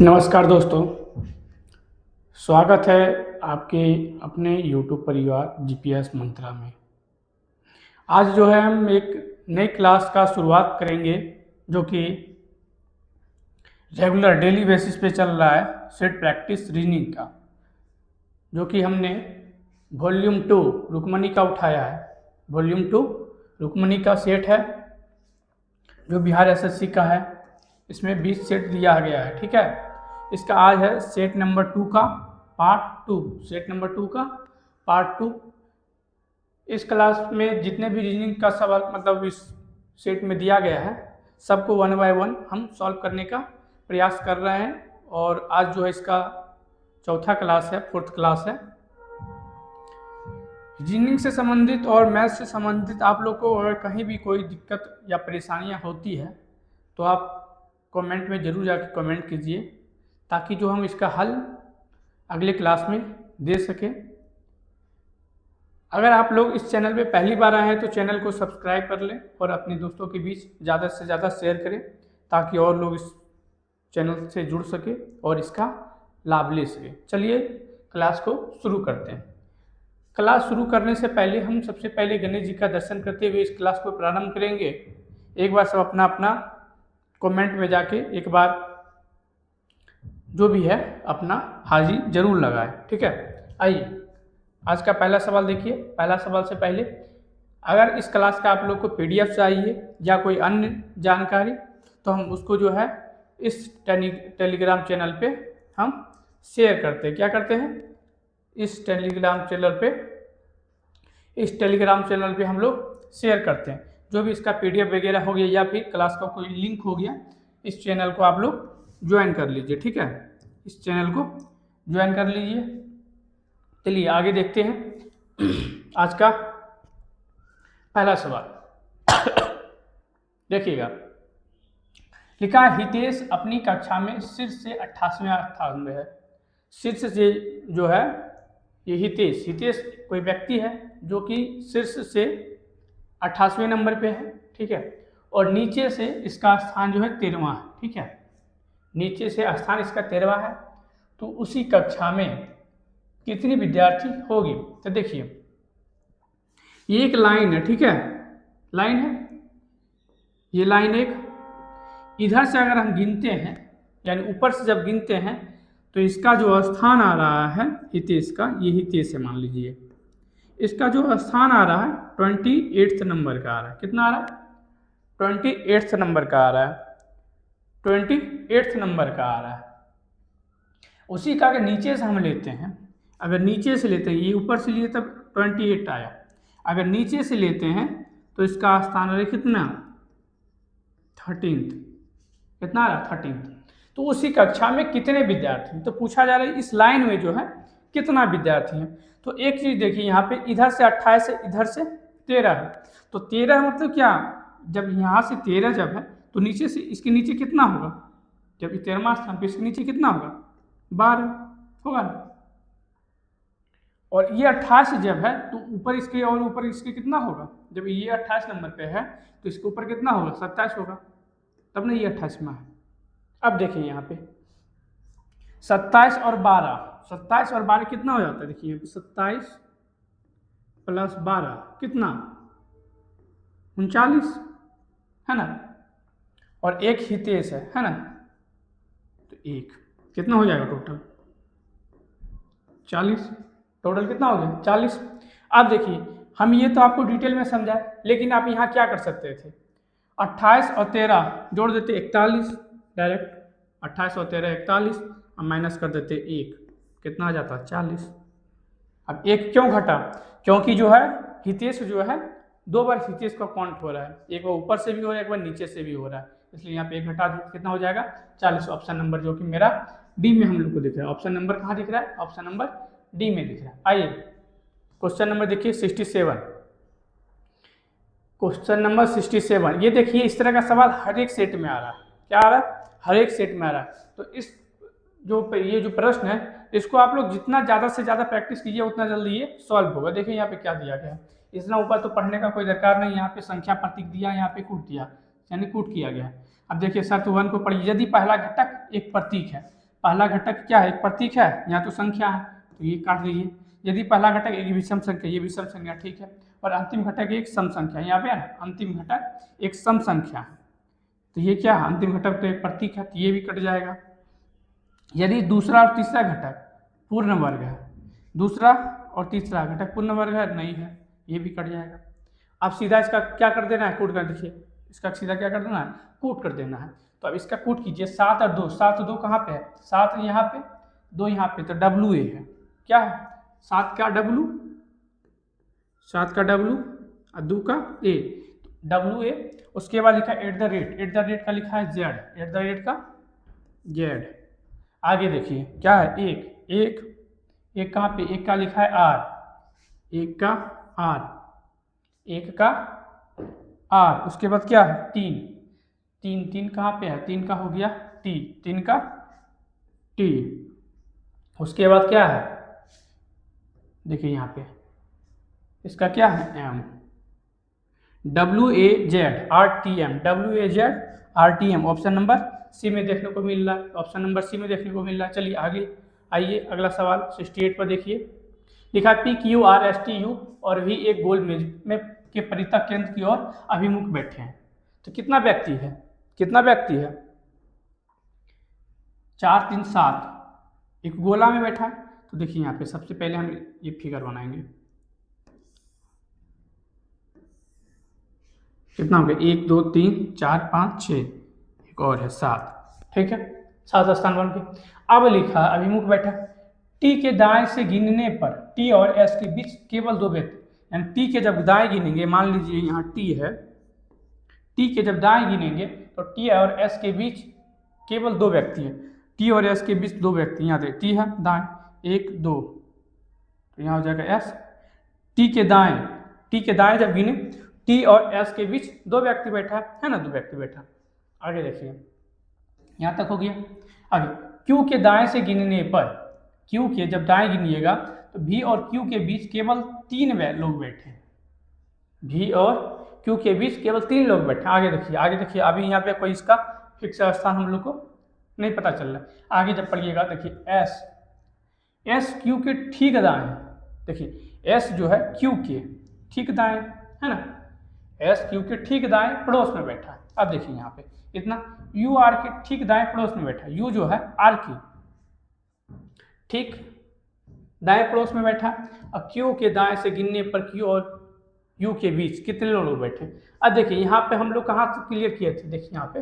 नमस्कार दोस्तों, स्वागत है आपके अपने YouTube परिवार जीपीएस मंत्रा में। आज जो है हम एक नई क्लास का शुरुआत करेंगे जो कि रेगुलर डेली बेसिस पे चल रहा है, सेट प्रैक्टिस रीजनिंग का, जो कि हमने वॉल्यूम 2 रुक्मणी का उठाया है। वॉल्यूम 2 रुक्मणी का सेट है जो बिहार एसएससी का है। इसमें 20 सेट दिया गया है, ठीक है। इसका आज है सेट नंबर 2 का पार्ट 2, सेट नंबर 2 का पार्ट 2। इस क्लास में जितने भी रीजनिंग का सवाल मतलब इस सेट में दिया गया है सबको 1 बाय 1 हम सॉल्व करने का प्रयास कर रहे हैं। और आज जो है इसका चौथा क्लास है, 4th क्लास है। रीजनिंग से संबंधित और मैथ से संबंधित आप लोग को अगर कहीं भी कोई दिक्कत या परेशानियां होती है तो आप कमेंट में ज़रूर जाकर कमेंट कीजिए, ताकि जो हम इसका हल अगले क्लास में दे सकें। अगर आप लोग इस चैनल पे पहली बार आए हैं तो चैनल को सब्सक्राइब कर लें और अपने दोस्तों के बीच ज़्यादा से ज़्यादा शेयर करें, ताकि और लोग इस चैनल से जुड़ सके और इसका लाभ ले सके। चलिए क्लास को शुरू करते हैं। क्लास शुरू करने से पहले हम सबसे पहले गणेश जी का दर्शन करते हुए इस क्लास को प्रारंभ करेंगे। एक बार सब अपना अपना कमेंट में जाके एक बार जो भी है अपना हाजिरी जरूर लगाएं, ठीक है। आइए आज का पहला सवाल देखिए। पहला सवाल से पहले अगर इस क्लास का आप लोग को पीडीएफ चाहिए या कोई अन्य जानकारी तो हम उसको जो है इस टेलीग्राम चैनल पे हम शेयर करते हैं। क्या करते हैं? इस टेलीग्राम चैनल पे हम लोग शेयर करते हैं। जो भी इसका पीडीएफ वगैरह हो गया या फिर क्लास का कोई लिंक हो गया, इस चैनल को आप लोग ज्वाइन कर लीजिए, ठीक है। इस चैनल को ज्वाइन कर लीजिए। चलिए आगे देखते हैं आज का पहला सवाल। देखिएगा, लिखा है हितेश अपनी कक्षा में शीर्ष से 88वें स्थान में है। शीर्ष से जो है ये हितेश कोई व्यक्ति है जो कि शीर्ष से 88वें नंबर पे है, ठीक है। और नीचे से इसका स्थान जो है 13वां है, ठीक है। नीचे से स्थान इसका 13वां है, तो उसी कक्षा में कितनी विद्यार्थी होगी? तो देखिए ये एक लाइन है, ठीक है। लाइन है, ये लाइन एक। इधर से अगर हम गिनते हैं, यानी ऊपर से जब गिनते हैं तो इसका जो स्थान आ रहा है हितेश का, ये हितेश है मान लीजिए, इसका जो स्थान आ रहा है 28 नंबर का आ रहा है। कितना आ रहा है? 28 नंबर का आ रहा है। 28 नंबर का आ रहा है। उसी का अगर नीचे से हम लेते हैं, अगर नीचे से लेते हैं, ये ऊपर से लिए तब 28 आया। अगर नीचे से लेते हैं तो इसका स्थान है कितना? 13th। कितना आ रहा? 13th। तो उसी कक्षा में कितने विद्यार्थी? तो पूछा जा रहा है इस लाइन में जो है कितना विद्यार्थी हैं। तो एक चीज देखिए, यहाँ पे इधर से 28 है, इधर से 13 है। तो 13 मतलब क्या? जब यहाँ से 13 जब है तो नीचे से इसके नीचे कितना होगा? जब 13वां स्थान पे इसके नीचे कितना होगा? 12 होगा ना। और ये 28 जब है तो ऊपर इसके और ऊपर इसके कितना होगा? जब ये 28 नंबर पे है तो इसके ऊपर कितना होगा? 27 होगा, तब ना ये 28 में है। अब देखिए यहाँ पे 27 और 12 कितना हो जाता है? देखिए 27 प्लस 12 कितना? 39 है ना। और एक हितेश है ना, तो एक कितना हो जाएगा? टोटल 40। टोटल कितना हो गया? 40। अब देखिए हम ये तो आपको डिटेल में समझाए, लेकिन आप यहाँ क्या कर सकते थे? 28 और 13 जोड़ देते 41 डायरेक्ट। 28 और 13 41, अब माइनस कर देते 1, कितना आ जाता? 40। अब एक क्यों घटा? क्योंकि जो है हितेश जो है 2 बार हितेश का काउंट हो रहा है, एक बार ऊपर से भी हो रहा है, एक बार नीचे से भी हो रहा है, इसलिए यहाँ पे एक घटा देते कितना हो जाएगा? 40। ऑप्शन नंबर जो कि मेरा डी में हम लोग को दिख रहा है। ऑप्शन नंबर कहाँ दिख रहा है? ऑप्शन नंबर डी में दिख रहा है। आइए क्वेश्चन नंबर देखिए 67। क्वेश्चन नंबर 67, ये देखिए इस तरह का सवाल हर एक सेट में आ रहा है। क्या आ रहा है? हर एक सेट में आ रहा है। तो इस ये जो प्रश्न है इसको आप लोग जितना ज़्यादा से ज़्यादा प्रैक्टिस कीजिए उतना जल्दी ये सॉल्व होगा। देखिए यहाँ पे क्या दिया गया है, इतना ऊपर तो पढ़ने का कोई दरकार नहीं। यहाँ पे संख्या प्रतीक दिया, यहाँ पे कूट दिया, यानी कूट किया गया। अब देखिए शर्त 1 को पढ़िए। यदि पहला घटक एक प्रतीक है पहला घटक क्या है, एक प्रतीक है, यहाँ तो संख्या है, तो ये काट लीजिए। यदि पहला घटक एक विषम संख्या, ये विषम संख्या, ठीक है, और अंतिम घटक एक सम संख्या, यहाँ पे अंतिम घटक एक सम संख्या, तो ये क्या है, अंतिम घटक तो एक प्रतीक है, तो ये भी कट जाएगा। यदि दूसरा और तीसरा घटक पूर्ण वर्ग है, दूसरा और तीसरा घटक पूर्ण वर्ग है, नहीं है, ये भी कट जाएगा। अब सीधा इसका क्या कर देना है, कूट कर, देखिए इसका सीधा क्या कर देना है, कूट कर देना है। तो अब इसका कूट कीजिए, 7 और 2, 7 और 2 कहाँ पे है, 7 यहाँ पे, 2 यहाँ पे, तो डब्लू ए है, क्या है 7 का डब्लू, 7 का डब्लू और 2 का ए, डब्लू ए। उसके बाद लिखा एट द रेट का लिखा है जेड, एट द रेट का जेड। आगे देखिए क्या है, एक कहाँ पे, एक का लिखा है आर, एक का आर, एक का आर। उसके बाद क्या है, तीन कहाँ पे है, 3 का हो गया टी, 3 का टी। उसके बाद क्या है, देखिए यहाँ पे इसका क्या है, M, W A Z R T M, W A Z R T M. Option number C में देखने को मिल रहा है, ऑप्शन नंबर सी में देखने को मिल रहा है। चलिए आगे आइए, अगला सवाल 68 पर देखिए, लिखा P Q R S T U और भी एक गोल मेज में के परितः केंद्र की ओर अभिमुख बैठे हैं। तो कितना व्यक्ति है, 4 3 7, एक गोला में बैठा है। तो देखिए यहाँ पे सबसे पहले हम ये फिगर बनाएंगे, कितना हो गया, 1 2 3 4 5 6, एक और है 7, ठीक है, 7 स्थान बन गए। अब लिखा अभिमुख बैठा, टी के दाएं से गिनने पर टी और एस के बीच केवल 2 व्यक्ति, यानी टी के जब दाएं गिनेंगे, मान लीजिए यहाँ टी है, टी के जब दाएं गिनेंगे तो टी और एस के बीच केवल 2 व्यक्ति है, टी और एस के बीच 2 व्यक्ति, यहाँ देखिए टी है दाएं 1 2, तो यहाँ हो जाएगा एस। टी के दाएं जब गिने, टी और एस के बीच 2 व्यक्ति बैठा है ना, 2 व्यक्ति बैठा। आगे देखिए यहाँ तक हो गया। आगे क्यू के दाएं से गिनने पर, क्यू के जब दाएं गिनिएगा तो भी और क्यू के बीच केवल 3 लोग बैठे हैं, भी और क्यू के बीच केवल 3 लोग बैठे हैं। आगे देखिए अभी यहाँ पे कोई इसका फिक्स स्थान हम लोग को नहीं पता चल रहा है। आगे जब पढ़िएगा देखिए एस क्यू के ठीक दाएं, देखिए एस जो है क्यू के ठीक दाएं है ना, एस क्यू के ठीक दाएं पड़ोस में बैठा है। अब देखिए यहाँ पे इतना, यू आर के ठीक दाएं पड़ोस में बैठा है, यू जो है आर की ठीक दाएं पड़ोस में बैठा। अब क्यू के दाएं से गिनने पर क्यू और यू के बीच कितने लोग बैठे। अब देखिए यहाँ पे हम लोग कहाँ तक क्लियर किए थे, देखिए यहाँ पे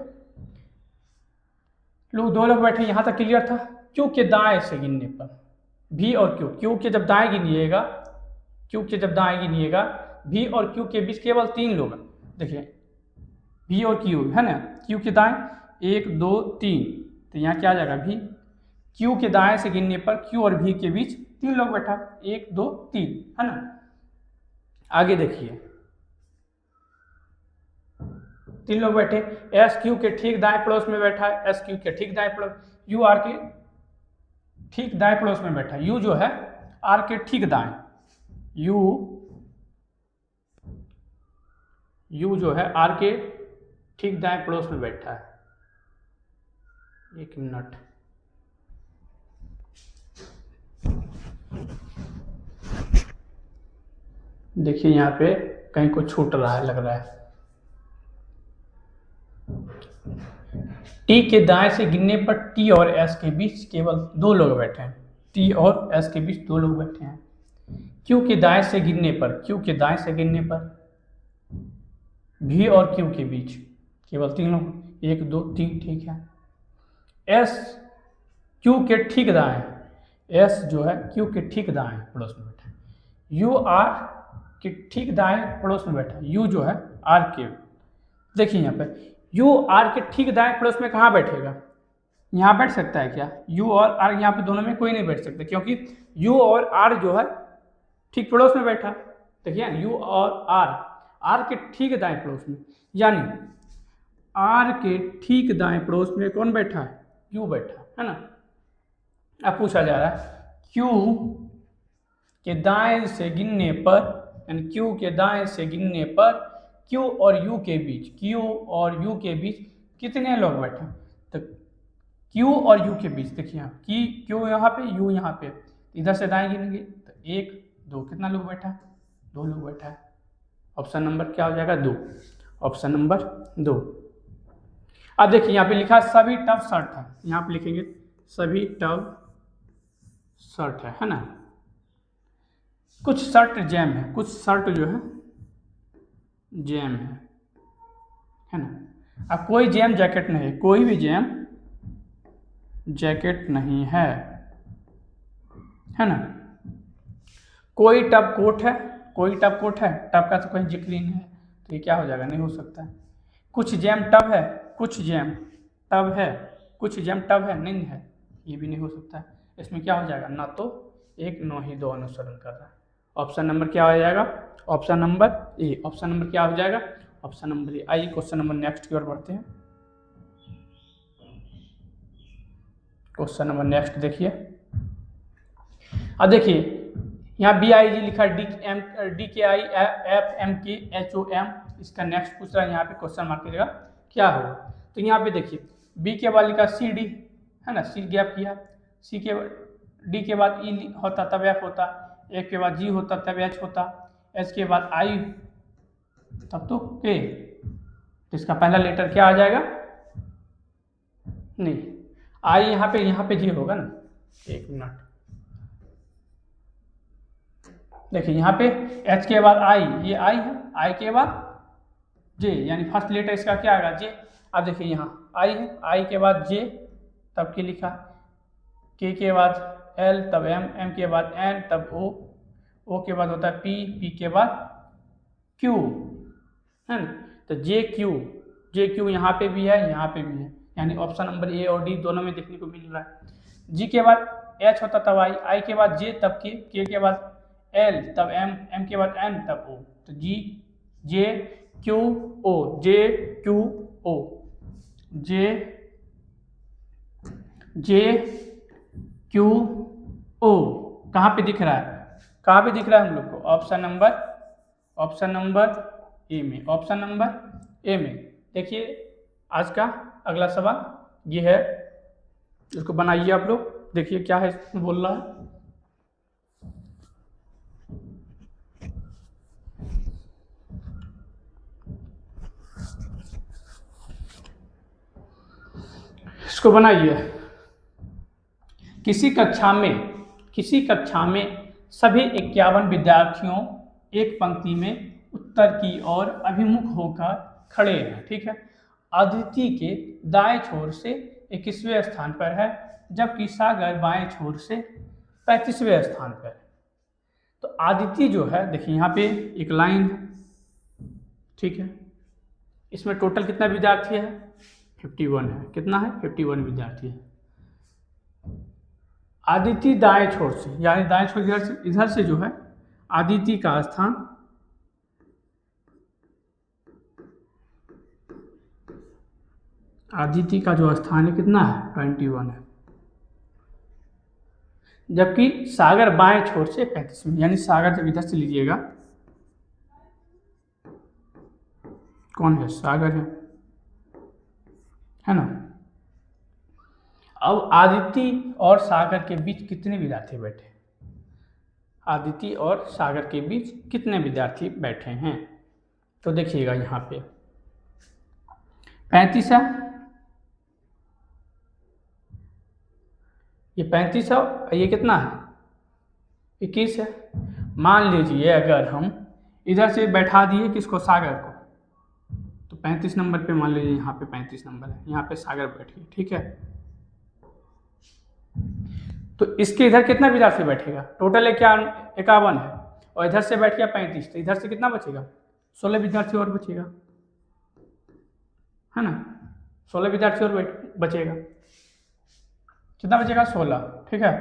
लोग 2 लोग बैठे, यहाँ तक क्लियर था। क्यू के दाएं से गिनने पर भी और क्यू के जब दाएं गिनिएगा, भी और क्यू के बीच केवल 3 लोग, देखिए भी और क्यू है ना, क्यू के दाएं 1 2 3, तो यहाँ क्या आ जाएगा, भी क्यू के दाएं से गिनने पर क्यू और भी के बीच 3 लोग बैठा, 1 2 3 है ना। आगे देखिए 3 लोग बैठे, एस क्यू के ठीक दाएं पड़ोस में बैठा है, एस क्यू के ठीक दाएं पड़ोस, यू आर के ठीक दाएं पड़ोस में बैठा है, यू जो है आर के ठीक दाएं, यू जो है आर के ठीक दाएं पड़ोस में बैठा है। 1 मिनट, देखिए यहाँ पे कहीं कुछ छूट रहा है, लग रहा है। टी के दाएं से गिनने पर टी और एस के बीच केवल 2 लोग बैठे हैं, टी और एस के बीच 2 लोग बैठे हैं। क्यू के दाएं से गिनने पर भी और क्यू के बीच केवल 3 लोग, 1 2 3, ठीक है। एस क्यू के ठीक दाएं, एस जो है क्यू के ठीक दाएं पड़ोस में बैठा है, यू आर के ठीक दाएं पड़ोस में बैठा है, यू जो है आर के, देखिए यहाँ पे यू आर के ठीक दाएं पड़ोस में कहाँ बैठेगा, यहाँ बैठ सकता है क्या, यू और आर यहाँ पे दोनों में कोई नहीं बैठ सकता, क्योंकि यू और आर जो है ठीक पड़ोस में बैठा, देखिए यू और आर के ठीक दाएं पड़ोस में, यानी आर के ठीक दाएं पड़ोस में कौन बैठा है, यू बैठा है ना। अब पूछा जा रहा है क्यू के दाएं से गिनने पर, यानी क्यू के दाएं से गिनने पर क्यू और यू के बीच कितने लोग बैठे, तो क्यू और यू के बीच, देखिए यहाँ की क्यू यहाँ पे, यू यहाँ पे, इधर से दाएं गिनेंगे तो 1 2, कितना लोग बैठा है? 2 लोग बैठा है। ऑप्शन नंबर क्या हो जाएगा? 2। Option number 2। अब देखिए यहाँ पे लिखा सभी टब शर्ट है, यहाँ पे लिखेंगे सभी टब शर्ट है ना। कुछ शर्ट जैम है, कुछ शर्ट जो है जैम है ना। अब कोई जैम जैकेट नहीं है, कोई भी जैम जैकेट नहीं है ना। कोई टब कोट है, कोई टब कोट है, टब का तो कोई जिक्र ही नहीं है, तो ये क्या हो जाएगा? नहीं हो सकता है। कुछ जैम टब है, कुछ जैम टब है, कुछ जैम टब है, नहीं है, ये भी नहीं हो सकता है। इसमें क्या हो जाएगा? ना तो 1 न ही 2 अनुसरण कर रहा है। ऑप्शन नंबर क्या हो जाएगा? Option number A. Option number क्या हो जाएगा? Option number A. आइए क्वेश्चन नंबर नेक्स्ट की ओर बढ़ते हैं। क्वेश्चन नंबर नेक्स्ट देखिए। अब देखिए यहाँ BIG लिखा है, DKIFMKHOM, इसका नेक्स्ट पूछ रहा है यहाँ पे क्वेश्चन मार्क की जगह क्या हो। तो यहाँ पे देखिए B के बाद लिखा CD है ना, C गैप किया, C के D के बाद E होता तब F होता, F के बाद G होता तब H होता, H के बाद I तब तो K, तो इसका पहला लेटर क्या आ जाएगा? नहीं, I यहाँ पे G होगा ना। 1 मिनट, देखिए यहाँ पे H के बाद I, ये I है, I के बाद J, यानी फर्स्ट लेटर इसका क्या आएगा? J। अब देखिए यहाँ I है, I के बाद J तब के लिखा, K के बाद L तब M, M के बाद N तब O, O के बाद होता है P, P के बाद Q है ना। तो JQ यहाँ पे भी है, यहाँ पे भी है, यानी ऑप्शन नंबर ए और डी दोनों में देखने को मिल रहा है। G के बाद H होता तब I के बाद J तब K के बाद L तब M, M के बाद N तब O, तो JQO, JQO कहाँ पे दिख रहा है? कहाँ पे दिख रहा है हम लोग को? ऑप्शन नंबर ए में। ऑप्शन नंबर ए में। देखिए आज का अगला सवाल ये है, इसको बनाइए आप लोग, देखिए क्या है इसमें बोल रहा है। इसको बनाइए। किसी कक्षा में सभी 51 विद्यार्थियों एक पंक्ति में उत्तर की ओर अभिमुख होकर खड़े हैं, ठीक है। अदिति के दाएं छोर से 21वें स्थान पर है, जबकि सागर बाएं छोर से 35वें स्थान पर है। तो अदिति जो है, देखिए यहाँ पे एक लाइन है, ठीक है, इसमें टोटल कितना विद्यार्थी है? 51 है। कितना है? 51 विद्यार्थी है। अदिति दाएं छोर से, यानी दाएं छोर इधर से जो है अदिति का स्थान जो स्थान है कितना है? 21 है। जबकि सागर बाएं छोर से 35 में, यानी सागर जब इधर से लीजिएगा, कौन है? सागर है ना। अब आदिति और सागर के बीच कितने विद्यार्थी बैठे? आदिति और सागर के बीच कितने विद्यार्थी बैठे हैं? तो देखिएगा यहाँ पे 35 है, ये 35 है, ये कितना है? 21 है। मान लीजिए अगर हम इधर से बैठा दिए किसको? सागर को, तो 35 नंबर पे मान लीजिए यहाँ पे 35 नंबर है, यहाँ पे सागर बैठिए, ठीक है। तो इसके इधर कितना विद्यार्थी बैठेगा? टोटल 51 है, और इधर से बैठ गया 35, तो इधर से कितना बचेगा? 16 विद्यार्थी और बचेगा, है ना। 16 विद्यार्थी और बचेगा, कितना बचेगा? 16, ठीक है,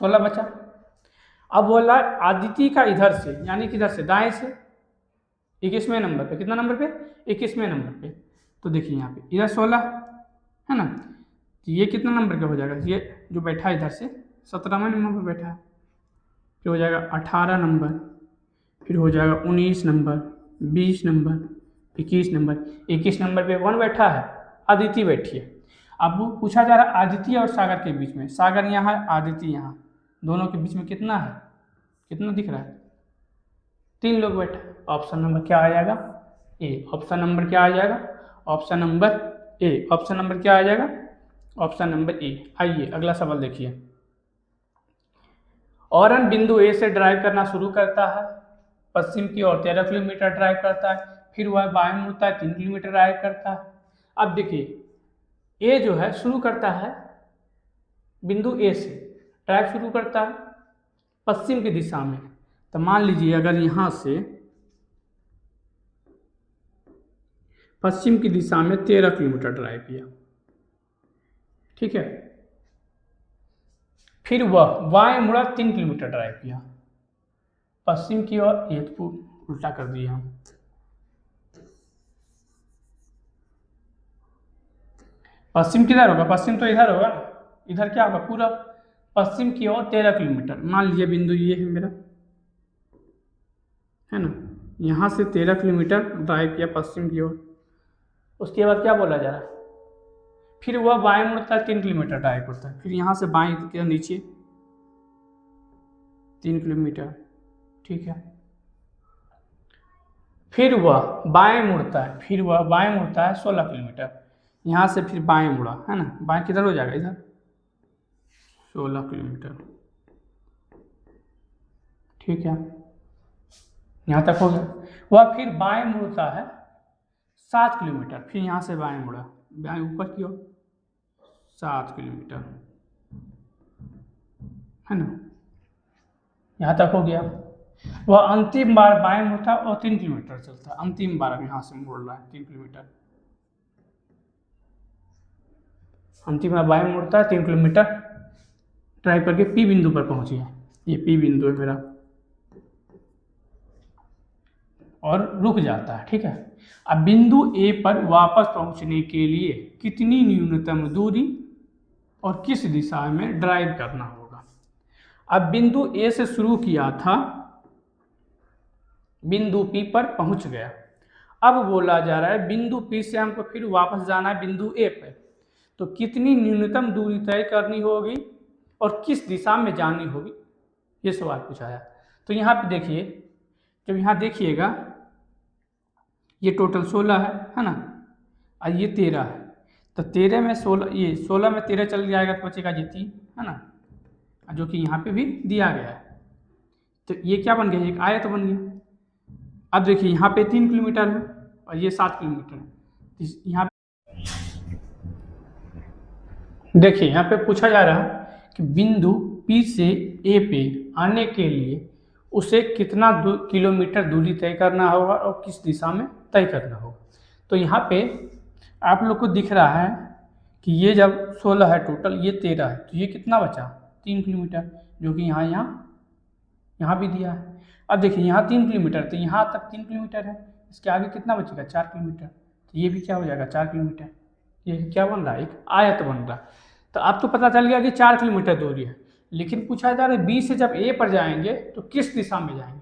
16 बचा। अब बोला आदिति का इधर से, यानी किधर से? दाएं से 21वें नंबर पे, कितना नंबर पे? 21वें नंबर पे। तो देखिए यहाँ पे इधर 16 है ना, तो ये कितना नंबर का हो जाएगा? ये जो बैठा है इधर से 17वें नंबर पर बैठा है, फिर हो जाएगा 18 नंबर, फिर हो जाएगा 19 नंबर, 20 नंबर, 21 नंबर। 21 नंबर पे कौन बैठा है? अदिति बैठी है। अब वो पूछा जा रहा है अदिति और सागर के बीच में, सागर यहाँ है, अदिति यहाँ, दोनों के बीच में कितना है, कितना दिख रहा है, 3 लोग बैठे। ऑप्शन नंबर क्या आ जाएगा, ए। ऑप्शन नंबर क्या आ जाएगा, option number A. Option number क्या आ जाएगा, ऑप्शन नंबर ए। आइए अगला सवाल देखिए। औरन बिंदु ए से ड्राइव करना शुरू करता है, पश्चिम की ओर 13 किलोमीटर ड्राइव करता है, फिर वह बाएं मुड़ता है, 3 किलोमीटर ड्राइव करता है। अब देखिए ए जो है शुरू करता है बिंदु ए से, ड्राइव शुरू करता है पश्चिम की दिशा में। तो मान लीजिए अगर यहाँ से पश्चिम की दिशा में 13 किलोमीटर ड्राइव किया, ठीक है, फिर वह बाएं मुड़ा 3 किलोमीटर ड्राइव किया पश्चिम की ओर। ये तो उल्टा कर दिया हम, पश्चिम किधर होगा, पश्चिम तो इधर होगा ना, इधर क्या होगा, पूरा पश्चिम की ओर 13 किलोमीटर। मान लीजिए बिंदु ये है मेरा, है ना, यहाँ से 13 किलोमीटर ड्राइव किया पश्चिम की ओर। उसके बाद क्या बोला जा रहा है, फिर वह बाएं मुड़ता है, 3 किलोमीटर ड्राइव करता है, फिर यहाँ से बाएं के नीचे 3 किलोमीटर, ठीक है, फिर वह बाएं मुड़ता है, फिर वह बाएं मुड़ता है 16 किलोमीटर, यहाँ से फिर बाएं मुड़ा, है ना, बाएं किधर हो जाएगा, इधर 16 किलोमीटर, ठीक है, यहाँ तक हो गया। वह फिर बाएं मुड़ता है 7 किलोमीटर, फिर यहाँ से बाएं मुड़ा, बाएं ऊपर की ओर 7 किलोमीटर, है ना, यहाँ तक हो गया। वह अंतिम बार बाएं मुड़ता और 3 किलोमीटर चलता, अंतिम बार यहाँ से मुड़ रहा है 3 किलोमीटर, अंतिम बार बाएं मुड़ता है 3 किलोमीटर ड्राइव करके पी बिंदु पर पहुंच गया। ये पी बिंदु है मेरा, और रुक जाता है, ठीक है। अब बिंदु ए पर वापस पहुंचने के लिए कितनी न्यूनतम दूरी और किस दिशा में ड्राइव करना होगा। अब बिंदु ए से शुरू किया था, बिंदु पी पर पहुंच गया, अब बोला जा रहा है बिंदु पी से हमको फिर वापस जाना है बिंदु ए पर, तो कितनी न्यूनतम दूरी तय करनी होगी और किस दिशा में जानी होगी, ये सवाल पूछा है। तो यहाँ पे देखिए, जब यहाँ देखिएगा ये टोटल 16 है ना, और ये 13 है, तो 13 में 16, ये 16 में 13 चल जाएगा तो बचेगा ये 3, है ना, जो कि यहाँ पे भी दिया गया है। तो ये क्या बन गया, एक आयत बन गया। अब देखिए यहाँ पे 3 किलोमीटर है और ये 7 किलोमीटर है। यहाँ देखिए यहाँ पे पूछा जा रहा है कि बिंदु P से A पे आने के लिए उसे कितना किलोमीटर दूरी तय करना होगा और किस दिशा में तय करना होगा। तो यहाँ पे आप लोग को दिख रहा है कि ये जब 16 है टोटल, ये 13 है, तो ये कितना बचा, 3 किलोमीटर, जो कि यहाँ भी दिया है। अब देखिए यहाँ 3 किलोमीटर, तो यहाँ तक 3 किलोमीटर है, इसके आगे कितना बचेगा, 4 किलोमीटर, तो ये भी क्या हो जाएगा, 4 किलोमीटर। ये क्या बन रहा है, एक आयत बन रहा है। तो अब तो पता चल गया कि 4 किलोमीटर दूरी है, लेकिन पूछा जा रहा है बी से जब ए पर जाएंगे तो किस दिशा में जाएंगे।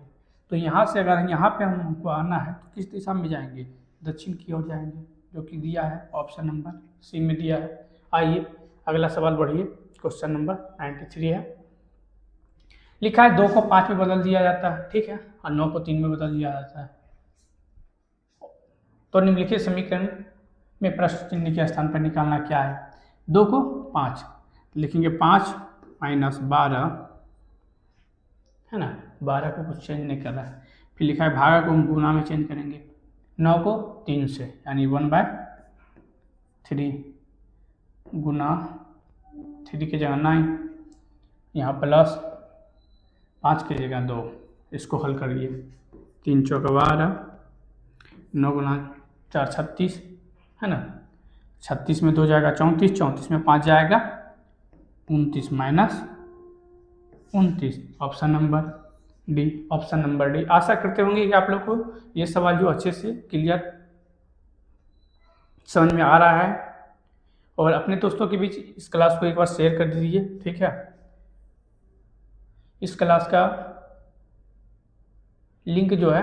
तो यहाँ से अगर यहाँ पे हमको आना है तो किस दिशा में जाएंगे, दक्षिण की ओर जाएंगे, जो कि दिया है ऑप्शन नंबर सी में दिया है। आइए अगला सवाल बढ़िए, क्वेश्चन नंबर 93 है। लिखा है 2 को 5 में बदल दिया जाता है, ठीक है, और 9 को 3 में बदल दिया जाता है। तो निम्नलिखित समीकरण में प्रश्न चिन्ह के स्थान पर निकालना क्या है। 2 को 5 लिखेंगे, 5 माइनस 12, है ना, 12 को कुछ चेंज नहीं कर रहा है। फिर लिखा है भागा को हम गुना में चेंज करेंगे, 9 को 3 से, यानी 1/3 गुना 3 की जगह 9, यहाँ प्लस 5 की जगह 2, इसको हल करिए। 3 चौका 12, 9 गुना 4 36, है ना, 36 में 2 जाएगा 34, 34 में 5 जाएगा 29 minus 29, option number D, option number D. आशा करते होंगे कि आप लोग को ये सवाल जो अच्छे से क्लियर समझ में आ रहा है, और अपने दोस्तों के बीच इस क्लास को एक बार शेयर कर दीजिए, ठीक है। इस क्लास का लिंक जो है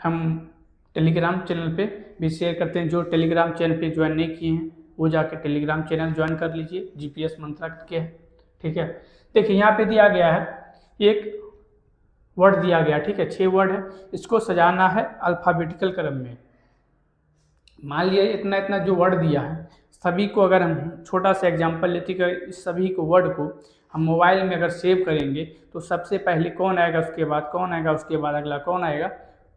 हम टेलीग्राम चैनल पे भी शेयर करते हैं। जो टेलीग्राम चैनल पे ज्वाइन नहीं किए हैं वो जाके टेलीग्राम चैनल ज्वाइन कर लीजिए, GPS मंत्रा के है, ठीक है। देखिए यहाँ पे दिया गया है एक वर्ड दिया गया, ठीक है, 6 वर्ड है, इसको सजाना है अल्फ़ाबेटिकल क्रम में। मान लिया इतना इतना जो वर्ड दिया है, सभी को अगर हम छोटा सा एग्जांपल लेते कि इस सभी को वर्ड को हम मोबाइल में अगर सेव करेंगे तो सबसे पहले कौन आएगा, उसके बाद कौन आएगा, उसके बाद अगला कौन आएगा,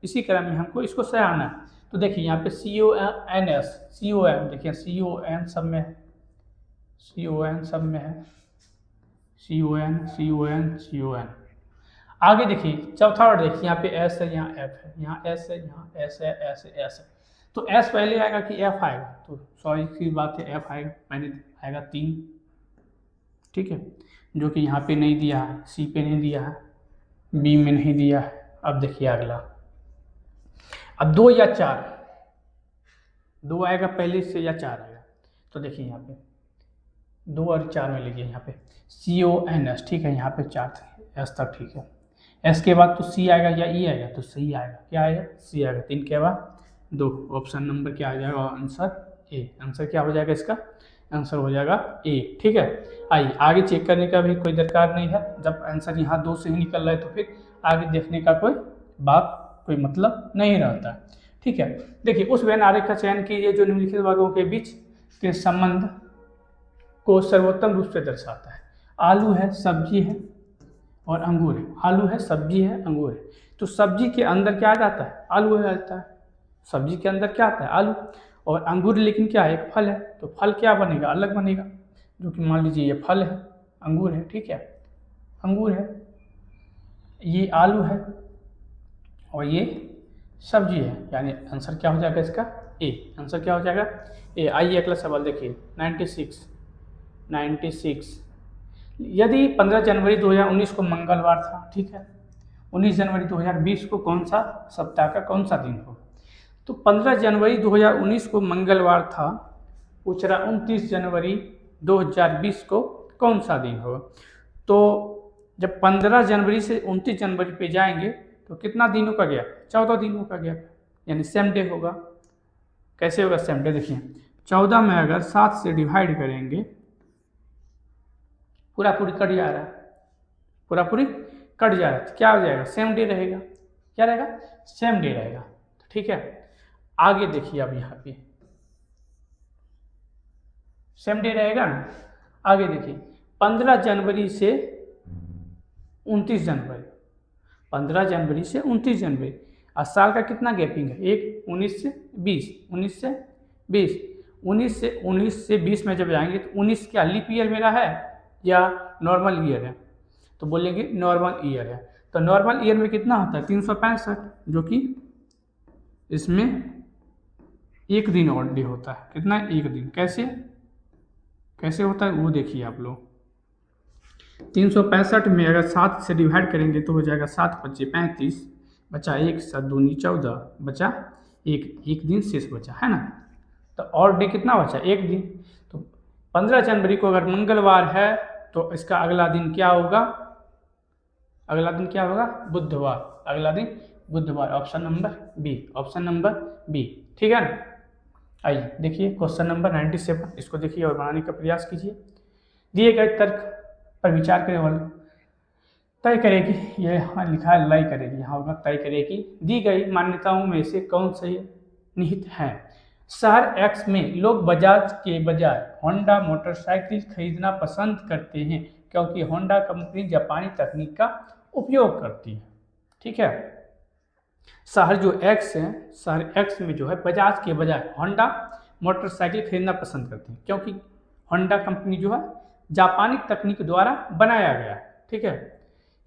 इसी क्रम में हमको इसको सजाना है। तो देखिए यहाँ पे CONS, CON, देखिए CON सब में है, CON सब में है, CON CON CON। आगे देखिए चौथा वर्ड देखिए, यहाँ पे S है, यहाँ F है, यहाँ S है, यहाँ S है, S है, S है। तो S पहले आएगा कि F आएगा? तो सॉरी की बात है, F आएगा, मैंने आएगा 3, ठीक है, जो कि यहाँ पे नहीं दिया है, C पे नहीं दिया है, B में नहीं दिया है। अब देखिए अगला, अब 2 या 4, 2 आएगा पहले से या 4 आएगा? तो देखिए यहाँ पे 2 और 4 में लीजिए, यहाँ पे CONS, ठीक है, यहाँ पे 4 S तक, ठीक है। S के बाद तो C आएगा या E आएगा? तो C आएगा, क्या आएगा? C आएगा। 3 के बाद 2, ऑप्शन नंबर क्या आ जाएगा? Answer A. आंसर क्या हो जाएगा इसका? आंसर हो जाएगा ए, ठीक है। आइए आगे चेक करने का भी कोई दरकार नहीं है, जब आंसर यहाँ 2 से ही निकल रहा है तो फिर आगे देखने का कोई मतलब नहीं रहता, ठीक है। देखिए उस व्यंजन आरेख का चयन कीजिए जो निम्नलिखित वर्गों के बीच के संबंध को सर्वोत्तम रूप से दर्शाता है। आलू है, सब्जी है और अंगूर है। आलू है, सब्जी है, अंगूर है। तो सब्जी के अंदर क्या आ जाता है? आलू आ जाता है। सब्जी के अंदर क्या आता है? आलू। और अंगूर लेकिन क्या है? एक फल है। तो फल क्या बनेगा? अलग बनेगा, जो कि मान लीजिए ये फल है, अंगूर है, ठीक है, अंगूर है, ये आलू है और ये सब्जी है, यानी आंसर क्या हो जाएगा इसका? ए। आंसर क्या हो जाएगा? ए। आइए अगला सवाल देखिए, 96। यदि 15 जनवरी 2019 को मंगलवार था, ठीक है, 19 जनवरी 2020 को कौन सा सप्ताह का कौन सा दिन हो? तो 15 जनवरी 2019 को मंगलवार था, पूछ रहा 29 जनवरी 2020 को कौन सा दिन हो? तो जब 15 जनवरी से 29 जनवरी पे जाएंगे तो कितना दिनों का गैप? 14 दिनों का गैप, यानी सेम डे होगा। कैसे होगा सेम डे? देखिए 14 में अगर 7 से डिवाइड करेंगे, पूरा पूरी कट जा रहा है, पूरा पूरी कट जा रहा है, तो क्या हो जाएगा? सेम डे रहेगा। क्या रहेगा? सेम डे रहेगा, ठीक है। आगे देखिए, अब यहाँ पे सेम डे रहेगा ना। आगे देखिए 15 जनवरी से 29 जनवरी, 15 जनवरी से 29 जनवरी, और साल का कितना गैपिंग है? एक 19 से 20, 19 से 20, 19 से 20 में जब जाएंगे तो 19 क्या लीप ईयर मेरा है या नॉर्मल ईयर है? तो बोलेंगे नॉर्मल ईयर है। तो नॉर्मल ईयर में कितना होता है? 365, जो कि इसमें एक दिन और डे होता है। कितना? एक दिन। कैसे होता है वो देखिए आप लोग। 365 में अगर 7 से डिवाइड करेंगे तो हो जाएगा 7 × 5 = 35, बचा 1, 7 × 2 = 14, बचा एक दिन शेष बचा, है ना। तो और डे कितना बचा? एक दिन। तो 15 जनवरी को अगर मंगलवार है तो इसका अगला दिन क्या होगा? अगला दिन क्या होगा? बुधवार। अगला दिन बुधवार। Option number B, option number B, ठीक है ना। आइए देखिए क्वेश्चन नंबर 97, इसको देखिए और बनाने का प्रयास कीजिए। दिए गए तर्क पर विचार करें और तय करेगी, ये हाँ लिखा है लय करेगी, यहाँ होगा तय करेगी, दी गई मान्यताओं में से कौन से निहित हैं? शहर एक्स में लोग बजाज के बजाय होंडा मोटरसाइकिल खरीदना पसंद करते हैं क्योंकि होंडा कंपनी जापानी तकनीक का उपयोग करती है, ठीक है। शहर जो एक्स है, शहर एक्स में जो है बजाज के बजाय होंडा मोटरसाइकिल खरीदना पसंद करते हैं क्योंकि होंडा कंपनी जो है जापानी तकनीक द्वारा बनाया गया है, ठीक है।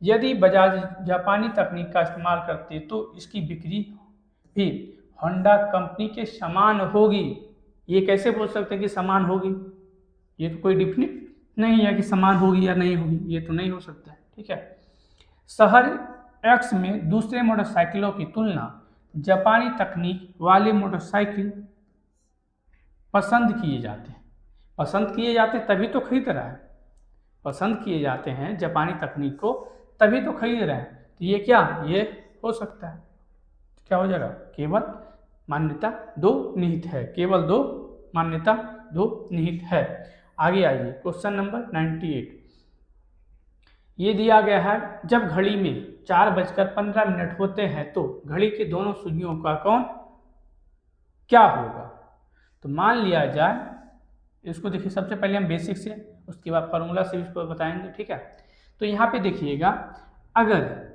यदि बजाज जापानी तकनीक का इस्तेमाल करते तो इसकी बिक्री भी होंडा कंपनी के समान होगी। ये कैसे बोल सकते हैं कि समान होगी? ये तो कोई डिफिनिट नहीं है कि समान होगी या नहीं होगी, ये तो नहीं हो सकता है, ठीक है। शहर एक्स में दूसरे मोटरसाइकिलों की तुलना जापानी तकनीक वाले मोटरसाइकिल पसंद किए जाते हैं। पसंद किए जाते तभी तो खरीद रहा है, पसंद किए जाते हैं जापानी तकनीक को तभी तो खरीद रहे हैं। तो ये क्या? ये हो सकता है, क्या हो जाएगा? केवल मान्यता 2 निहित है, केवल 2 मान्यता दो निहित है। आगे आइए क्वेश्चन नंबर 98। ये दिया गया है, जब घड़ी में 4:15 होते हैं तो घड़ी के दोनों सुइयों का कोण क्या होगा। तो मान लिया जाए, इसको देखिए सबसे पहले हम बेसिक से, उसके बाद फार्मूला से इसको बताएंगे, ठीक है। तो यहाँ पे देखिएगा, अगर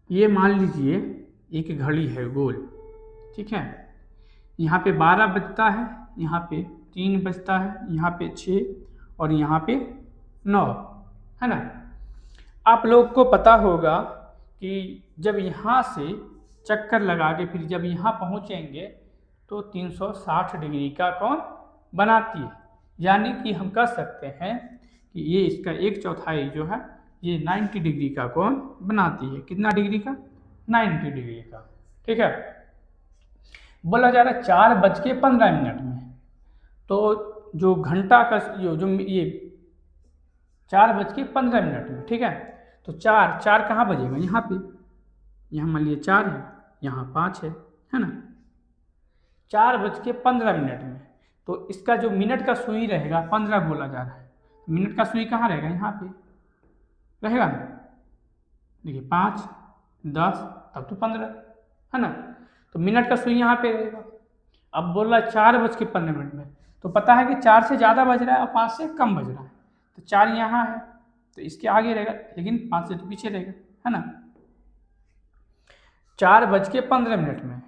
ये मान लीजिए एक घड़ी है गोल, ठीक है, यहाँ पे 12 बजता है, यहाँ पे 3 बजता है, यहाँ पे 6 और यहाँ पे 9, है ना। आप लोग को पता होगा कि जब यहाँ से चक्कर लगा के फिर जब यहाँ पहुँचेंगे तो 360 डिग्री का कोण बनाती है। यानी कि हम कह सकते हैं कि ये इसका 1/4 जो है ये 90 डिग्री का कोण बनाती है। कितना डिग्री का? 90 डिग्री का, ठीक है। बोला जा रहा है 4:15 में, तो जो घंटा का जो ये 4:15 में, ठीक है। तो चार कहाँ बजेगा? यहाँ पे, यहाँ मान लीजिए 4 है, यहाँ 5 है ना। 4:15 में, तो इसका जो मिनट का सुई रहेगा 15 बोला जा रहा है। मिनट का सुई कहाँ रहेगा? यहाँ पे रहेगा ना। देखिए 5, 10, तब तो 15, है ना। तो मिनट का सुई यहाँ पे रहेगा। अब बोल रहा है 4:15 में, तो पता है कि 4 से ज़्यादा बज रहा है और 5 से कम बज रहा है, तो 4 यहाँ है तो इसके आगे रहेगा, लेकिन 5 से तो पीछे रहेगा, है ना। 4:15 में,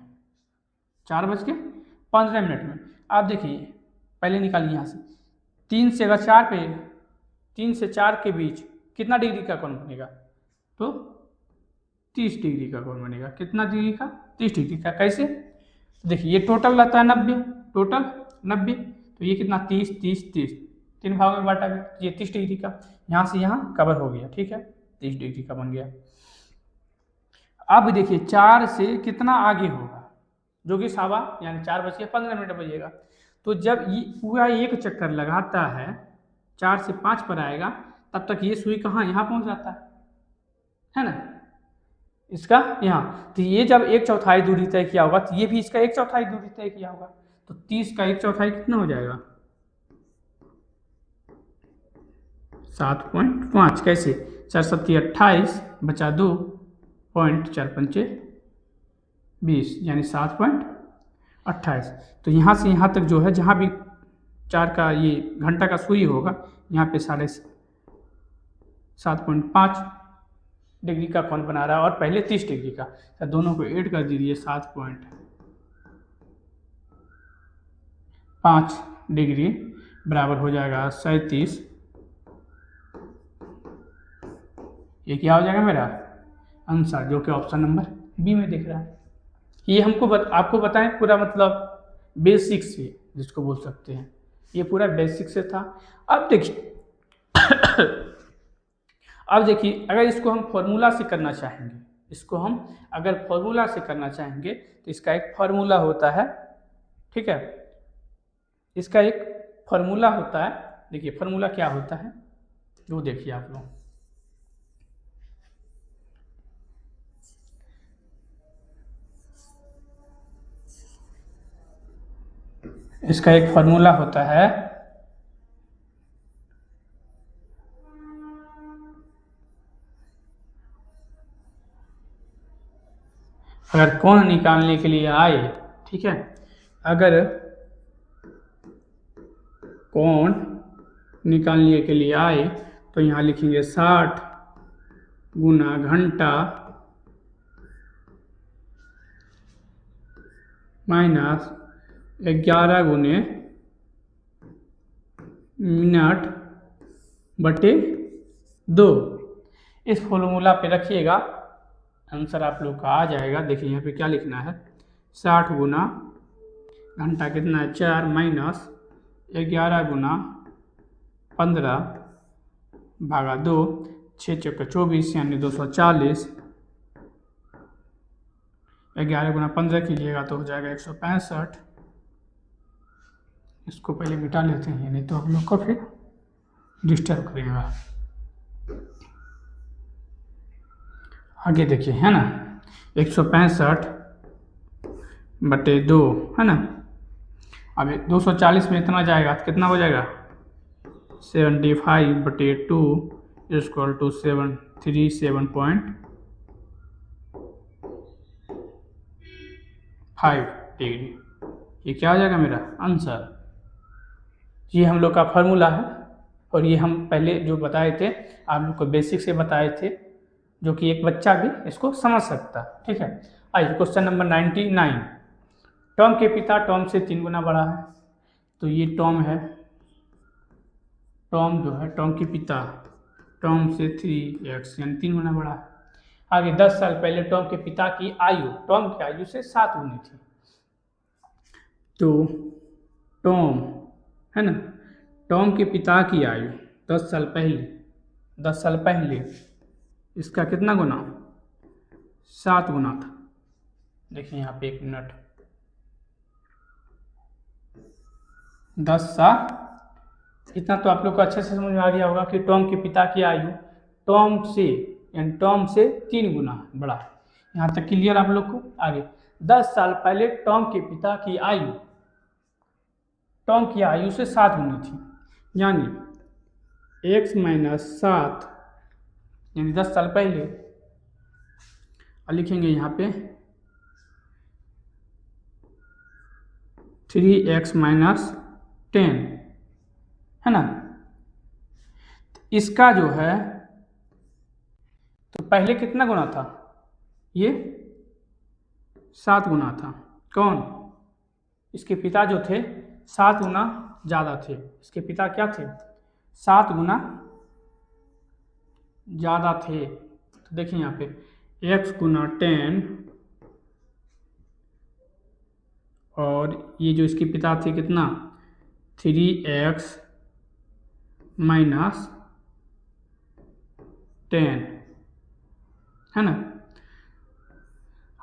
4:15 में आप देखिए, पहले निकालिए यहाँ से 3 से, अगर 4 पे 3 से 4 के बीच कितना डिग्री का कोण बनेगा? तो 30 डिग्री का कोण बनेगा। कितना डिग्री का? 30 डिग्री का। कैसे? देखिए ये टोटल रहता है 90, टोटल 90, तो ये कितना? 30, 30, 30, 3 भागों में बांटा गया, ये 30 डिग्री का, यहाँ से यहाँ कवर हो गया, ठीक है, 30 डिग्री का बन गया। अब देखिए 4 से कितना आगे होगा, जो कि सवा यानी 4:15 बजेगा। तो जब ये पूरा एक चक्कर लगाता है, 4 से 5 पर आएगा, तब तक ये सुई कहाँ? यहाँ पहुँच जाता है ना, इसका यहाँ। तो ये जब 1/4 दूरी तय किया होगा, तो ये भी इसका 1/4 दूरी तय किया होगा। तो 30 का 1/4 कितना हो जाएगा? 7.5। कैसे? 4 7 28 बचा 2 पॉइंट 4 5 20, यानी 7.28। तो यहाँ से यहाँ तक जो है, जहाँ भी 4 का ये घंटा का सुई होगा, यहाँ पे 7.5 डिग्री का कोण बना रहा है, और पहले 30 डिग्री का। तो दोनों को ऐड कर दीजिए, 7.5 डिग्री बराबर हो जाएगा 37। ये क्या हो जाएगा मेरा आंसर, जो कि ऑप्शन नंबर बी में दिख रहा है। ये हमको आपको बताएं पूरा, मतलब बेसिक से जिसको बोल सकते हैं, ये पूरा बेसिक से था। अब देखिए अब देखिए, अगर इसको हम फॉर्मूला से करना चाहेंगे, इसको हम अगर फॉर्मूला से करना चाहेंगे तो इसका एक फॉर्मूला होता है, ठीक है। इसका एक फॉर्मूला होता है। देखिए फॉर्मूला क्या होता है, वो देखिए आप लोग। इसका एक फॉर्मूला होता है, अगर कोण निकालने के लिए आए, ठीक है, अगर कोण निकालने के लिए आए तो यहाँ लिखेंगे 60 गुना घंटा माइनस 11 गुने मिनट बटे 2। इस फॉर्मूला पे रखिएगा, आंसर आप लोग का आ जाएगा। देखिए यहाँ पे क्या लिखना है, 60 गुना घंटा कितना है 4 माइनस 11 गुना 15 भागा 2, 6 चौका 24 यानी 240। 11 गुना 15 कीजिएगा तो हो जाएगा 165। इसको पहले मिटा लेते हैं, नहीं तो हम लोग को फिर डिस्टर्ब करेगा। आगे देखिए, है ना, 165 बटे 2, है ना। अब 240 में इतना जाएगा तो कितना हो जाएगा 75/2 इक्वल टू 737.5 डिग्री। ये क्या हो जाएगा मेरा आंसर। ये हम लोग का फार्मूला है और ये हम पहले जो बताए थे आप लोग को बेसिक से बताए थे, जो कि एक बच्चा भी इसको समझ सकता है। ठीक है, आइए क्वेश्चन नंबर 99। टॉम के पिता टॉम से 3 गुना बड़ा है। तो ये टॉम है, टॉम जो है टॉम के पिता टॉम से 3x यानी 3 गुना बड़ा है। आगे 10 साल पहले टॉम के पिता की आयु टॉम की आयु से 7 गुनी थी। तो टॉम है ना, टॉम के पिता की आयु 10 साल पहले इसका कितना गुना 7 गुना था। देखिए यहाँ पे 1 मिनट, 10 साल, इतना तो आप लोग को अच्छे से समझ में आ गया होगा कि टॉम के पिता की आयु टॉम से यानी टॉम से 3 गुना बड़ा है। यहाँ तक क्लियर आप लोग को। आगे 10 साल पहले टॉम के पिता की आयु टॉम की आयु से 7 गुनी थी, यानी x - 7 यानी 10 साल पहले। और लिखेंगे यहाँ पे 3x - 10 है ना। इसका जो है तो पहले कितना गुना था, ये 7 गुना था। कौन, इसके पिता जो थे 7 गुना ज़्यादा थे। इसके पिता क्या थे 7 गुना ज़्यादा थे। तो देखिए यहाँ पे x × 10 और ये जो इसके पिता थे कितना 3x - 10 है ना।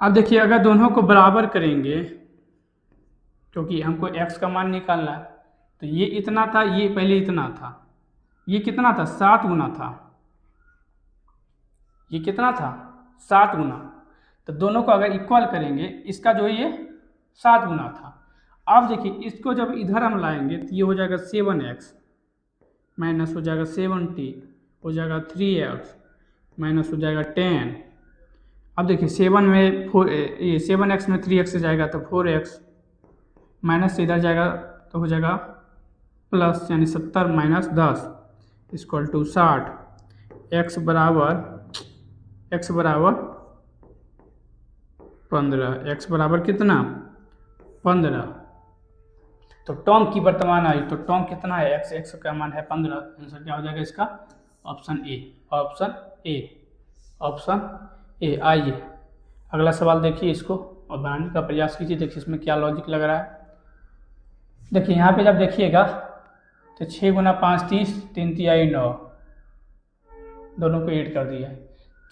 अब देखिए अगर दोनों को बराबर करेंगे, क्योंकि हमको x का मान निकालना है, तो ये इतना था, ये पहले इतना था, ये कितना था 7 गुना था, ये कितना था 7 गुना। तो दोनों को अगर इक्वल करेंगे, इसका जो है ये 7 गुना था। अब देखिए इसको जब इधर हम लाएंगे तो ये हो जाएगा 7x माइनस हो जाएगा 70 हो जाएगा 3x माइनस हो जाएगा 10। अब देखिए 7 में 7x में 3x से जाएगा तो 4x माइनस से इधर जाएगा तो हो जाएगा प्लस, यानी 70 - 10 इक्वल टू 60। x बराबर 15, x बराबर कितना 15। तो टॉम की वर्तमान आयु, तो टॉम कितना है x का मान है 15। आंसर क्या हो जाएगा इसका ऑप्शन ए। आइए अगला सवाल देखिए इसको और बनाने का प्रयास कीजिए। देखिए इसमें क्या लॉजिक लग रहा है। देखिए यहाँ पे जब देखिएगा तो 6 × 5 30, 3 तिहाई 9, दोनों को ऐड कर दिया।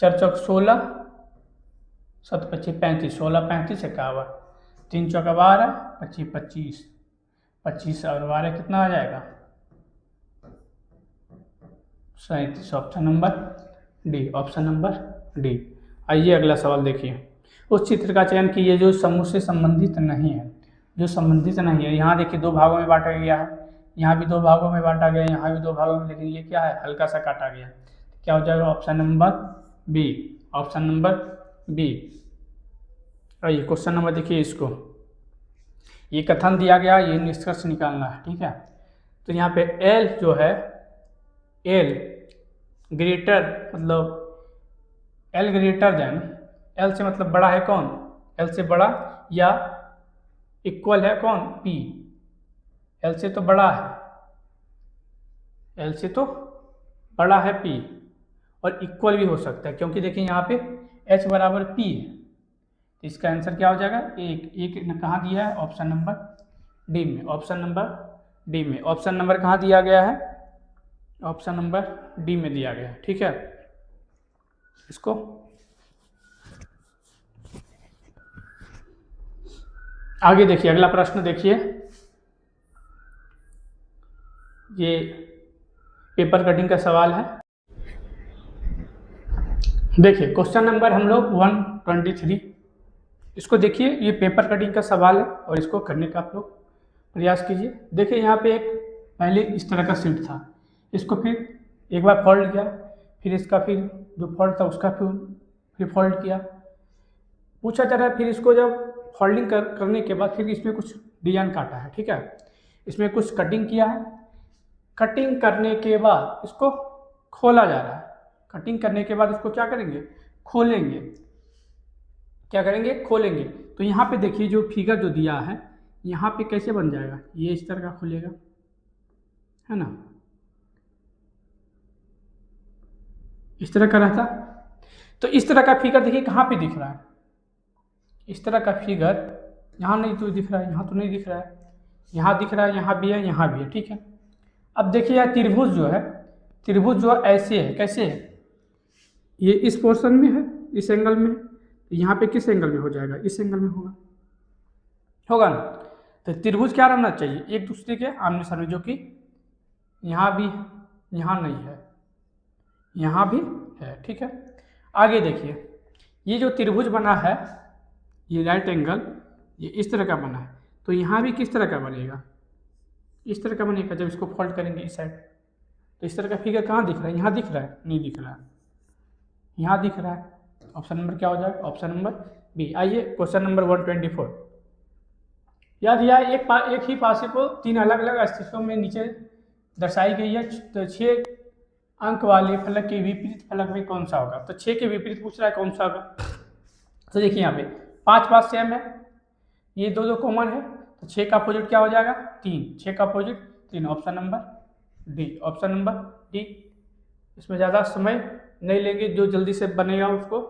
4 चौक 16, 7 25 35, 16 35 51, 3 चौका 12, 25 25, 25 और 12 कितना आ जाएगा 37। Option number D. आइए अगला सवाल देखिए। उस चित्र का चयन कीजिए जो समूह से संबंधित नहीं है। यहाँ देखिए 2 भागों में बांटा गया है, यहाँ भी 2 भागों में बांटा गया है, यहाँ भी 2 भागों में, लेकिन ये क्या है हल्का सा काटा गया। क्या हो जाएगा ऑप्शन नंबर बी। आइए क्वेश्चन नंबर देखिए इसको। ये कथन दिया गया, ये निष्कर्ष निकालना है। ठीक है, तो यहाँ पे एल जो है एल ग्रेटर मतलब एल ग्रेटर देन, एल से मतलब बड़ा है कौन, एल से बड़ा या इक्वल है कौन पी। एल से तो बड़ा है पी और इक्वल भी हो सकता है, क्योंकि देखिए यहाँ पे एच बराबर पी है। तो इसका आंसर क्या हो जाएगा एक कहाँ दिया है ऑप्शन नंबर डी में। ऑप्शन नंबर कहाँ दिया गया है, ऑप्शन नंबर डी में दिया गया है। ठीक है, इसको आगे देखिए। अगला प्रश्न देखिए, ये पेपर कटिंग का सवाल है। देखिए क्वेश्चन नंबर हम लोग 123, इसको देखिए। ये पेपर कटिंग का सवाल है और इसको करने का आप लोग प्रयास कीजिए। देखिए यहाँ पे एक पहले इस तरह का शीट था, इसको फिर एक बार फोल्ड किया, फिर इसका फिर जो फोल्ड था उसका फिर फोल्ड किया। पूछा जा रहा है फिर इसको जब फोल्डिंग करने के बाद फिर इसमें कुछ डिजाइन काटा है, ठीक है, इसमें कुछ कटिंग किया है। कटिंग करने के बाद इसको खोला जा रहा है। कटिंग करने के बाद इसको क्या करेंगे, खोलेंगे। क्या करेंगे, खोलेंगे। तो यहाँ पे देखिए जो फिगर जो दिया है यहाँ पे कैसे बन जाएगा, ये इस तरह का खुलेगा, है ना, इस तरह का रहता। तो इस तरह का फिगर देखिए कहाँ पे दिख रहा है, इस तरह का फिगर यहाँ नहीं तो दिख रहा है, यहाँ तो नहीं दिख रहा है, यहाँ दिख रहा है, यहाँ भी है, यहाँ भी है, ठीक है। अब देखिए यह त्रिभुज जो है, त्रिभुज जो ऐसे है, कैसे है, ये इस पोर्शन में है, इस एंगल में, तो यहाँ पे किस एंगल में हो जाएगा, इस एंगल में होगा ना। तो त्रिभुज क्या रहना चाहिए, एक दूसरे के आमने सामने, जो कि यहाँ भी है, यहाँ नहीं है, यहाँ भी है, ठीक है। आगे देखिए ये जो त्रिभुज बना है, ये राइट एंगल, ये इस तरह का बना है, तो यहाँ भी किस तरह का बनेगा, इस तरह का बनेगा जब इसको फोल्ड करेंगे इस साइड। तो इस तरह का फिगर कहाँ दिख रहा है, यहाँ दिख रहा है, नहीं दिख रहा है, यहाँ दिख रहा है। ऑप्शन नंबर क्या हो जाएगा, ऑप्शन नंबर बी। आइए क्वेश्चन नंबर 124। याद दिया एक ही पासे को तीन अलग अलग स्थितियों में नीचे दर्शाई गई है। तो 6 अंक वाले फलक के विपरीत फलक में कौन सा होगा। तो 6 के विपरीत पूछ रहा है कौन सा होगा। तो देखिए यहाँ पे 5 सेम है, ये दो कॉमन है, तो 6 का अपोजिट क्या हो जाएगा, 3। 6 का opposite 3, option number D, option number D. इसमें ज़्यादा समय नहीं लेंगे, जो जल्दी से बनेगा उसको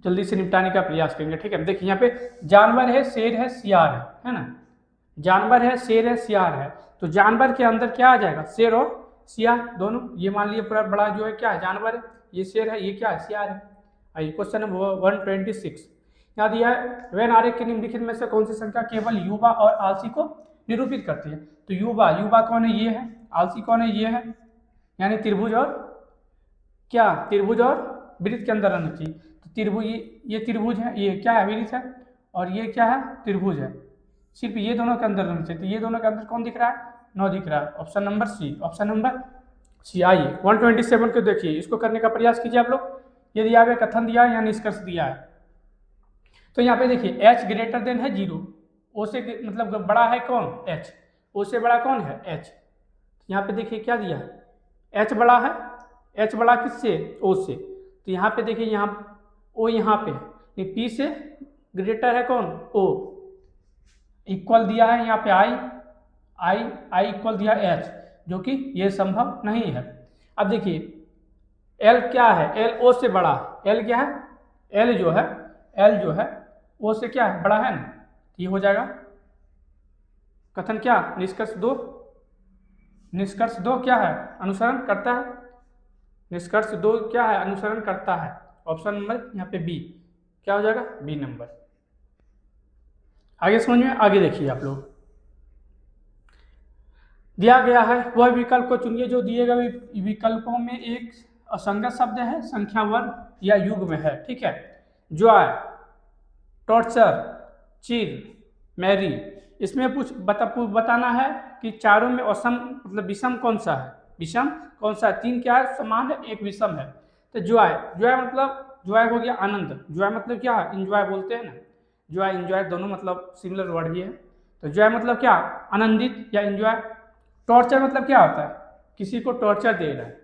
जल्दी से निपटाने का प्रयास करेंगे, ठीक है। देखिए यहाँ पे जानवर है, शेर है, सियार है ना, जानवर है, शेर है, सियार है। तो जानवर के अंदर क्या आ जाएगा, शेर और सियार दोनों। ये मान लिया पूरा बड़ा जो है क्या है, जानवर है, ये शेर है, ये क्या है, सियार है। आइए क्वेश्चन नंबर 126। यहाँ दिया है वेन आरेख के निम्नलिखित में से कौन सी संख्या केवल युवा और आलसी को निरूपित करती है। तो युवा कौन है, ये है, आलसी कौन है, ये है, यानी त्रिभुज और क्या, त्रिभुज और वृत्त के अंदर रहना चाहिए। तो त्रिभुज, ये त्रिभुज है, ये क्या है, वृत्त है, और ये क्या है, त्रिभुज है, सिर्फ ये दोनों के अंदर रहना चाहिए। तो ये दोनों के अंदर कौन दिख रहा है, 9 दिख रहा है, option number C, option number C. आइए 127 को देखिए, इसको करने का प्रयास कीजिए आप लोग। ये दिया है कथन दिया है या निष्कर्ष दिया है। तो यहाँ पे देखिए h ग्रेटर देन है 0, ओ से मतलब बड़ा है कौन, h, ओ से बड़ा कौन है, h। यहाँ पे देखिए क्या दिया है, h बड़ा है, h बड़ा किससे, o से। तो यहाँ पे देखिए यहाँ o यहाँ पे है, p से ग्रेटर है कौन, o। इक्वल दिया है यहाँ पे i इक्वल दिया है h, जो कि ये संभव नहीं है। अब देखिए l क्या है, l o से बड़ा, l क्या है, l जो है o से क्या है, बड़ा है ना, ये हो जाएगा कथन क्या, निष्कर्ष 2। निष्कर्ष 2 क्या है, अनुसरण करता है, निष्कर्ष 2 क्या है, अनुसरण करता है। ऑप्शन नंबर यहाँ पे बी, क्या हो जाएगा, बी नंबर। आगे समझ में, आगे देखिए आप लोग, दिया गया है वह विकल्प को चुनिए जो दिए गए विकल्पों में एक असंगत शब्द है, संख्या वर्ग या युग में है, ठीक है। जॉय, टॉर्चर, चीर, मैरी, इसमें कुछ बताना है कि चारों में असम मतलब विषम कौन सा है, विषम कौन सा है। 3 क्या है, समान है, 1 विषम है। तो जॉय मतलब जॉय हो गया आनंद, जॉय मतलब क्या है, इंजॉय बोलते हैं ना, जॉय इंजॉय दोनों मतलब सिमिलर वर्ड ही है। तो जॉय मतलब क्या, आनंदित या इंजॉय। टॉर्चर मतलब क्या होता है, किसी को टॉर्चर दे रहा है।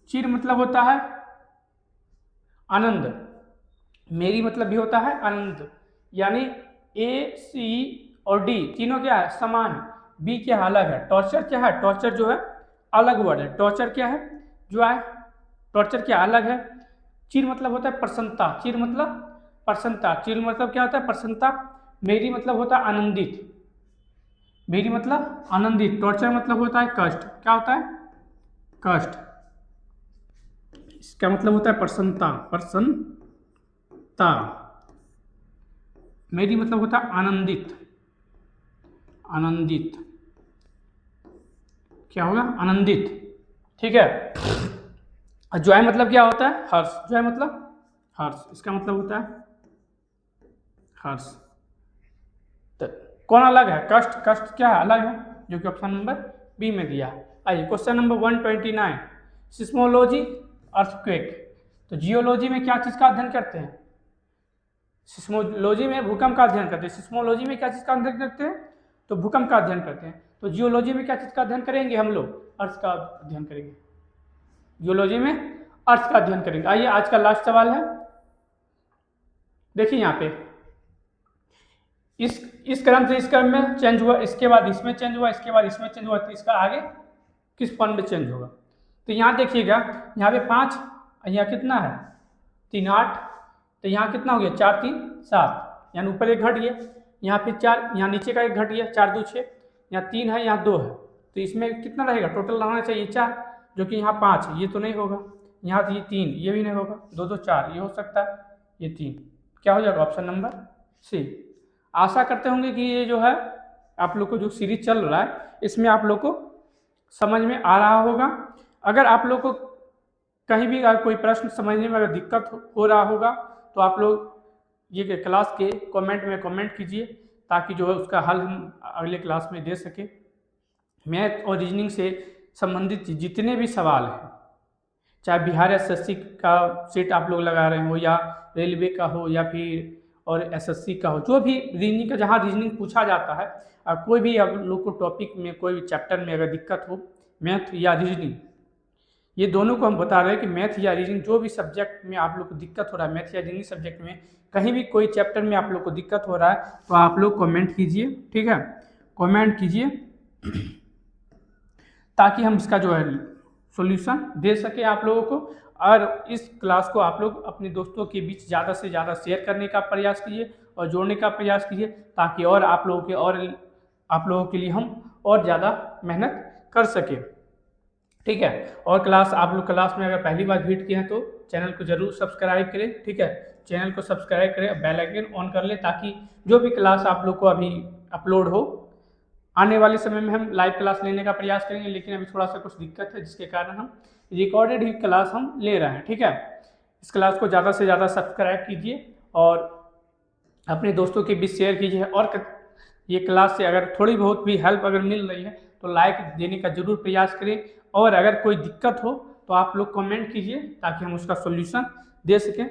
चीर मतलब होता है आनंद, मेरी मतलब भी होता है आनंद, यानी ए, सी और डी तीनों क्या है, समान, बी क्या है, अलग है। टॉर्चर क्या है, टॉर्चर जो है अलग वर्ड है, टॉर्चर क्या है, जो है टॉर्चर क्या अलग है। चीर मतलब होता है प्रसन्नता, चीर मतलब प्रसन्नता, चीर मतलब क्या होता है, प्रसन्नता। मेरी मतलब होता है आनंदित, मेरी मतलब आनंदित। टॉर्चर मतलब होता है कष्ट, क्या होता है, कष्ट। इसका मतलब होता है प्रसन्नता, प्रसन्नता। मेरी मतलब होता है आनंदित, आनंदित, क्या होगा, आनंदित, ठीक है। जॉय मतलब क्या होता है, हर्ष, जॉय मतलब हर्ष, इसका मतलब होता है हर्ष। तो कौन अलग है? कष्ट। कष्ट क्या है? अलग है, जो कि ऑप्शन नंबर बी में दिया है। आइए क्वेश्चन नंबर 129, सिस्मोलॉजी अर्थक्वेक। तो जियोलॉजी में क्या चीज़ का अध्ययन करते हैं? सिस्मोलॉजी में भूकंप का अध्ययन करते हैं। सिस्मोलॉजी में क्या चीज़ का अध्ययन करते हैं? तो भूकंप का अध्ययन करते हैं। तो जियोलॉजी में क्या चीज़ का अध्ययन करेंगे हम लोग? अर्थ का अध्ययन करेंगे। जियोलॉजी में अर्थ का अध्ययन करेंगे। आइए आज का लास्ट सवाल है, देखिए यहाँ पे इस क्रम से इस क्रम में चेंज हुआ, इसके बाद इसमें चेंज हुआ, इसके बाद इसमें चेंज हुआ, तो इसका आगे किस फॉर्म में चेंज होगा? तो यहाँ देखिएगा, यहाँ पे 5, यहाँ कितना है? 3 8, तो यहाँ कितना हो गया? 4 3 7, यानी ऊपर एक घट गया, यहाँ फिर 4, यहाँ नीचे का एक घट गया, 4 2 6, यहाँ 3 है, यहाँ 2 है, तो इसमें कितना रहेगा? टोटल रहना चाहिए 4, जो कि यहाँ 5 है, ये तो नहीं होगा। यहाँ ये 3, ये भी नहीं होगा। 2 2 4, ये हो सकता है, ये 3, क्या हो जाएगा? ऑप्शन नंबर सी। आशा करते होंगे कि ये जो है आप लोग को जो सीरीज चल रहा है इसमें आप लोग को समझ में आ रहा होगा। अगर आप लोग को कहीं भी अगर कोई प्रश्न समझने में अगर दिक्कत हो रहा होगा तो आप लोग ये क्लास के कमेंट में कमेंट कीजिए, ताकि जो है उसका हल हम अगले क्लास में दे सके। मैथ और रीजनिंग से संबंधित जितने भी सवाल हैं, चाहे बिहार एसएससी का सीट आप लोग लगा रहे हो, या रेलवे का हो, या फिर और एसएससी का हो, जो भी रीजनिंग का जहाँ रीजनिंग पूछा जाता है, कोई भी आप लोग को टॉपिक में कोई भी चैप्टर में अगर दिक्कत हो, मैथ या रीजनिंग, ये दोनों को हम बता रहे हैं कि मैथ या रीजनिंग जो भी सब्जेक्ट में आप लोग को दिक्कत हो रहा है, मैथ या रीजनिंग सब्जेक्ट में कहीं भी कोई चैप्टर में आप लोग को दिक्कत हो रहा है, तो आप लोग कमेंट कीजिए, ठीक है, कमेंट कीजिए, ताकि हम इसका जो है सॉल्यूशन दे सके आप लोगों को। और इस क्लास को आप लोग अपने दोस्तों के बीच ज़्यादा से ज़्यादा शेयर करने का प्रयास कीजिए और जोड़ने का प्रयास कीजिए, ताकि और आप लोगों के लिए हम और ज़्यादा मेहनत कर सके, ठीक है। और आप लोग क्लास में अगर पहली बार विजिट किए हैं तो चैनल को जरूर सब्सक्राइब करें, ठीक है, चैनल को सब्सक्राइब करें, बेल आइकन ऑन कर लें, ताकि जो भी क्लास आप लोग को अभी अपलोड हो, आने वाले समय में हम लाइव क्लास लेने का प्रयास करेंगे। लेकिन अभी थोड़ा सा कुछ दिक्कत है, जिसके कारण हम रिकॉर्डेड ही क्लास हम ले रहे हैं, ठीक है। इस क्लास को ज़्यादा से ज़्यादा सब्सक्राइब कीजिए और अपने दोस्तों के बीच शेयर कीजिए। और ये क्लास से अगर थोड़ी बहुत भी हेल्प अगर मिल रही है तो लाइक देने का जरूर प्रयास करें, और अगर कोई दिक्कत हो तो आप लोग कमेंट कीजिए, ताकि हम उसका सॉल्यूशन दे सकें,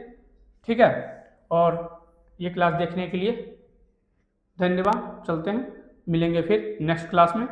ठीक है। और ये क्लास देखने के लिए धन्यवाद। चलते हैं, मिलेंगे फिर नेक्स्ट क्लास में।